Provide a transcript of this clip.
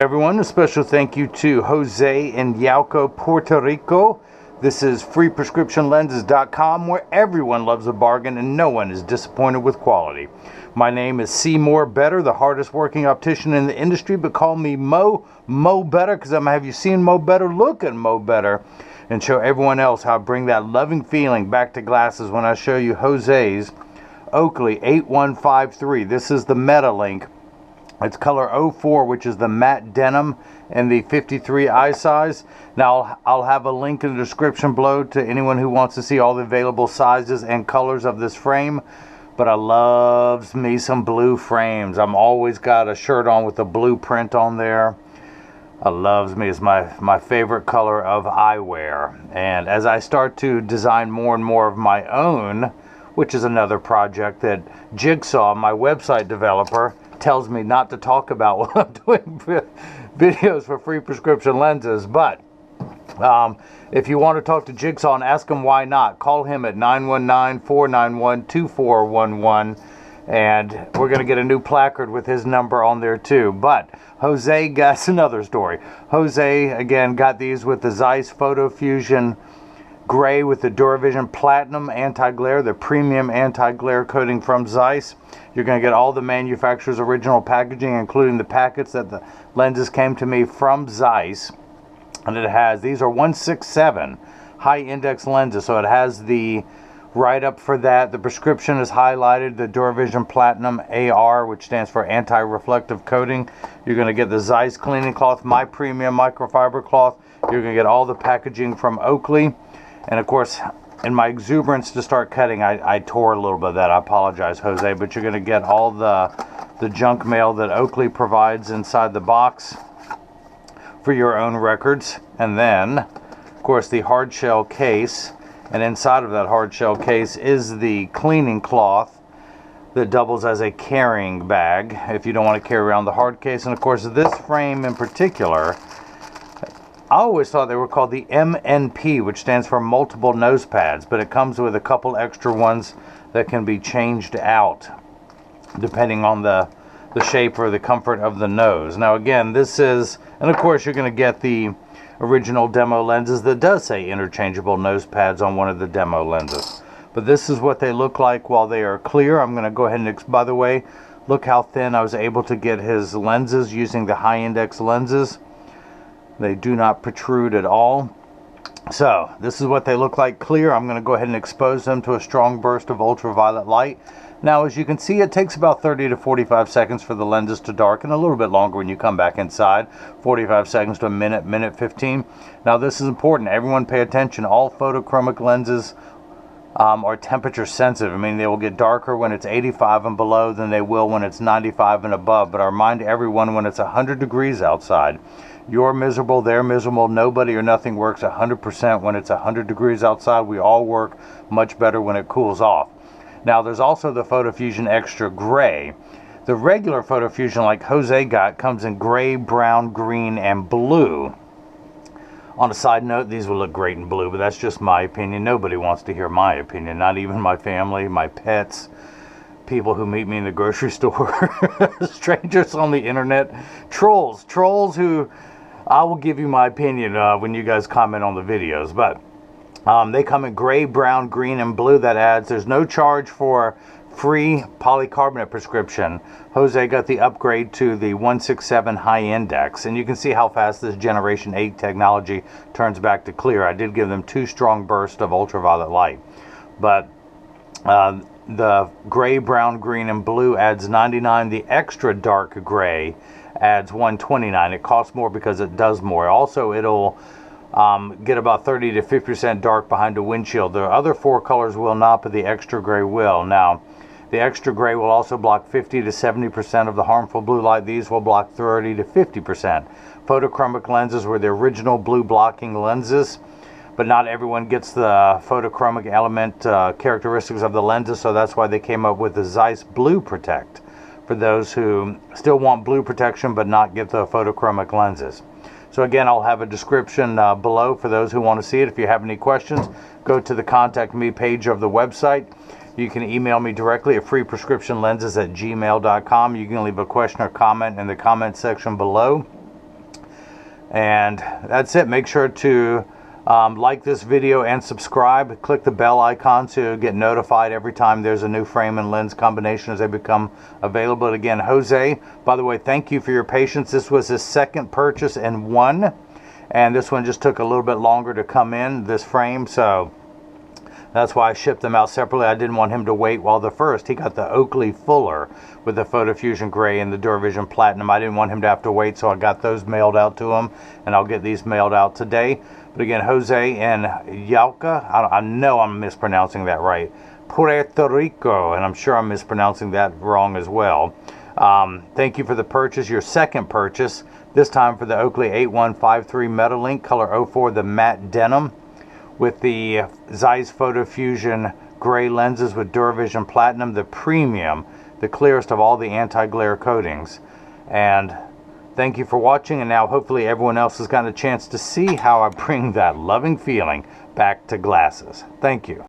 Everyone, a special thank you to Jose in Yauco, Puerto Rico. This is freeprescriptionlenses.com, where everyone loves a bargain and no one is disappointed with quality. My name is Seymour Better, the hardest working optician in the industry, but call me Mo Better, because I'm going to have you seen Mo Better, look at Mo Better, and show everyone else how I bring that loving feeling back to glasses when I show you Jose's Oakley 8153. This is the Metalink. It's color 04, which is the matte denim and the 53 eye size. Now, I'll have a link in the description below to anyone who wants to see all the available sizes and colors of this frame. But I loves me some blue frames. I'm always got a shirt on with a blue print on there. I loves me. It's my favorite color of eyewear. And as I start to design more and more of my own, which is another project that Jigsaw, my website developer, tells me not to talk about while I'm doing videos for free prescription lenses. But if you want to talk to Jigsaw and ask him why not, call him at 919-491-2411, and we're going to get a new placard with his number on there too. But Jose got another story. Jose, again, got these with the Zeiss Photofusion gray with the Duravision Platinum anti-glare, the premium anti-glare coating from Zeiss. You're going to get all the manufacturer's original packaging, including the packets that the lenses came to me from Zeiss. And it has, these are 167 high index lenses, so it has the write-up for that. The prescription is highlighted, the Duravision Platinum AR, which stands for anti-reflective coating. You're going to get the Zeiss cleaning cloth, my premium microfiber cloth. You're going to get all the packaging from Oakley. And of course, in my exuberance to start cutting, I tore a little bit of that. I apologize, Jose, but you're going to get all the junk mail that Oakley provides inside the box for your own records. And then, of course, the hard shell case. And inside of that hard shell case is the cleaning cloth that doubles as a carrying bag if you don't want to carry around the hard case. And of course, this frame in particular, I always thought they were called the MNP, which stands for multiple nose pads, but it comes with a couple extra ones that can be changed out depending on the shape or the comfort of the nose. Now again, this is, and of course you're going to get the original demo lenses that does say interchangeable nose pads on one of the demo lenses. But this is what they look like while they are clear. I'm going to go ahead and, by the way, look how thin I was able to get his lenses using the high index lenses. They do not protrude at all. So this is what they look like clear. I'm going to go ahead and expose them to a strong burst of ultraviolet light. Now, as you can see, it takes about 30 to 45 seconds for the lenses to darken, a little bit longer when you come back inside, 45 seconds to a minute, minute 15. Now, this is important. Everyone pay attention. All photochromic lenses are temperature sensitive. I mean, they will get darker when it's 85 and below than they will when it's 95 and above. But I remind everyone, when it's 100 degrees outside, you're miserable, they're miserable. Nobody or nothing works 100% when it's 100 degrees outside. We all work much better when it cools off. Now, there's also the Photofusion Extra Gray. The regular Photofusion, like Jose got, comes in gray, brown, green, and blue. On a side note, these will look great in blue, but that's just my opinion. Nobody wants to hear my opinion, not even my family, my pets, people who meet me in the grocery store, strangers on the internet, trolls who, I will give you my opinion when you guys comment on the videos. But they come in gray, brown, green, and blue. There's no charge for free polycarbonate prescription. Jose got the upgrade to the 167 high index, and you can see how fast this generation 8 technology turns back to clear. I did give them 2 strong bursts of ultraviolet light, but the gray, brown, green, and blue adds 99. The extra dark gray adds 129. It costs more because it does more. Also, it'll get about 30 to 50% dark behind the windshield. The other 4 colors will not, but the extra gray will. Now, the extra gray will also block 50 to 70% of the harmful blue light. These will block 30 to 50%. Photochromic lenses were the original blue blocking lenses, but not everyone gets the photochromic element characteristics of the lenses, so that's why they came up with the Zeiss Blue Protect for those who still want blue protection but not get the photochromic lenses. So again, I'll have a description below for those who want to see it. If you have any questions, go to the Contact Me page of the website. You can email me directly at freeprescriptionlenses@gmail.com. You can leave a question or comment in the comment section below. And that's it. Make sure to like this video and subscribe. Click the bell icon to get notified every time there's a new frame and lens combination as they become available. And again, Jose, by the way, thank you for your patience. This was his second purchase in one, and this one just took a little bit longer to come in, this frame, so that's why I shipped them out separately. I didn't want him to wait while the first. He got the Oakley Fuller with the Photofusion Gray and the Duravision Platinum. I didn't want him to have to wait, so I got those mailed out to him, and I'll get these mailed out today. But again, Jose and Yalka, I know I'm mispronouncing that right, Puerto Rico, and I'm sure I'm mispronouncing that wrong as well. Thank you for the purchase, your second purchase, this time for the Oakley 8153 Metalink Color 04, the matte denim, with the Zeiss Photofusion Gray lenses with Duravision Platinum, the premium, the clearest of all the anti-glare coatings. And thank you for watching, and now hopefully everyone else has gotten a chance to see how I bring that loving feeling back to glasses. Thank you.